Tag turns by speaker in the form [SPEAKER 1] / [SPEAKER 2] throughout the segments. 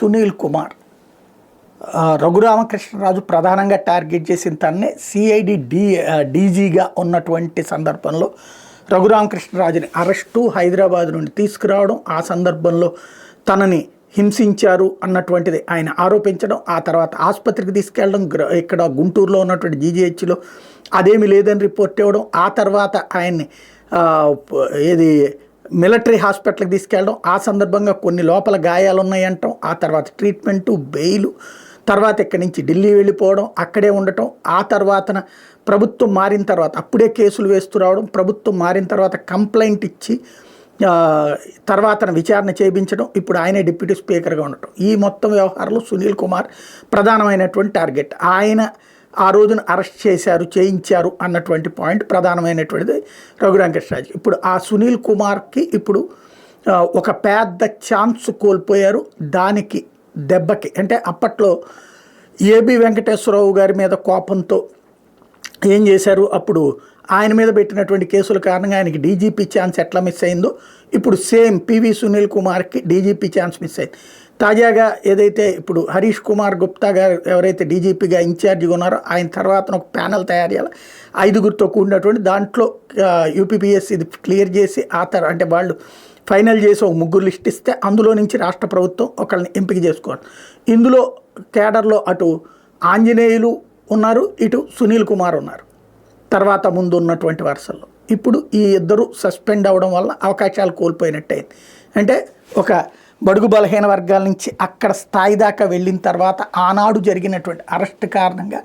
[SPEAKER 1] సునీల్ కుమార్ రఘురామకృష్ణరాజు ప్రధానంగా టార్గెట్ చేసిన తన్నే సిఐడి డీజీగా ఉన్నటువంటి సందర్భంలో రఘురామకృష్ణరాజుని అరెస్టు హైదరాబాద్ నుండి తీసుకురావడం, ఆ సందర్భంలో తనని హింసించారు అన్నటువంటిది ఆయన ఆరోపించడం, ఆ తర్వాత ఆసుపత్రికి తీసుకెళ్ళడం, ఇక్కడ గుంటూరులో ఉన్నటువంటి జీజీహెచ్లో అదేమి లేదని రిపోర్ట్ ఇవ్వడం, ఆ తర్వాత ఆయన్ని మిలిటరీ హాస్పిటల్కి తీసుకెళ్ళడం, ఆ సందర్భంగా కొన్ని లోపల గాయాలు ఉన్నాయంటాం, ఆ తర్వాత ట్రీట్మెంటు, బెయిలు, తర్వాత ఇక్కడి నుంచి ఢిల్లీ వెళ్ళిపోవడం, అక్కడే ఉండటం, ఆ తర్వాతన ప్రభుత్వం మారిన తర్వాత అప్పుడే కేసులు వేస్తూ రావడం, ప్రభుత్వం మారిన తర్వాత కంప్లైంట్ ఇచ్చి తర్వాతన విచారణ చేయించడం, ఇప్పుడు ఆయనే డిప్యూటీ స్పీకర్గా ఉండటం, ఈ మొత్తం వ్యవహారంలో సునీల్ కుమార్ ప్రధానమైనటువంటి టార్గెట్. ఆయన ఆ రోజున అరెస్ట్ చేయించారు అన్నటువంటి పాయింట్ ప్రధానమైనటువంటిది రఘురామకృష్ణరాజు. ఇప్పుడు ఆ సునీల్ కుమార్కి ఇప్పుడు ఒక పెద్ద ఛాన్స్ కోల్పోయారు. దానికి దెబ్బకి అంటే అప్పట్లో ఏబి వెంకటేశ్వరరావు గారి మీద కోపంతో ఏం చేశారు, అప్పుడు ఆయన మీద పెట్టినటువంటి కేసుల కారణంగా ఆయనకి డీజీపీ ఛాన్స్ ఎట్లా మిస్ అయిందో ఇప్పుడు సేమ్ పివి సునీల్ కుమార్కి డీజీపీ ఛాన్స్ మిస్ అయింది. తాజాగా ఏదైతే ఇప్పుడు హరీష్ కుమార్ గుప్తా గారు ఎవరైతే డీజీపీగా ఇన్ఛార్జిగా ఉన్నారో ఆయన తర్వాత ఒక ప్యానెల్ తయారు చేయాలి, 5గురితో కూడినటువంటి దాంట్లో యూపీపీఎస్సీ ఇది క్లియర్ చేసి అంటే వాళ్ళు ఫైనల్ చేసి ఒక 3 లిస్ట్ ఇస్తే అందులో నుంచి రాష్ట్ర ప్రభుత్వం ఒకళ్ళని ఎంపిక చేసుకోవాలి. ఇందులో కేడర్లో అటు ఆంజనేయులు ఉన్నారు, ఇటు సునీల్ కుమార్ ఉన్నారు తర్వాత ముందు ఉన్నటువంటి వరుసల్లో. ఇప్పుడు ఈ ఇద్దరు సస్పెండ్ అవ్వడం వల్ల అవకాశాలు కోల్పోయినట్టయింది. అంటే ఒక బడుగు బలహీన వర్గాల నుంచి అక్కడ స్థాయి దాకా వెళ్ళిన తర్వాత ఆనాడు జరిగినటువంటి అరెస్ట్ కారణంగా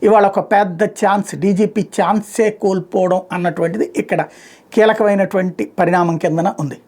[SPEAKER 1] ఇవాళ ఒక పెద్ద ఛాన్స్, డీజీపీ ఛాన్సే కోల్పోవడం అన్నటువంటిది ఇక్కడ కీలకమైనటువంటి పరిణామం కిందన ఉంది.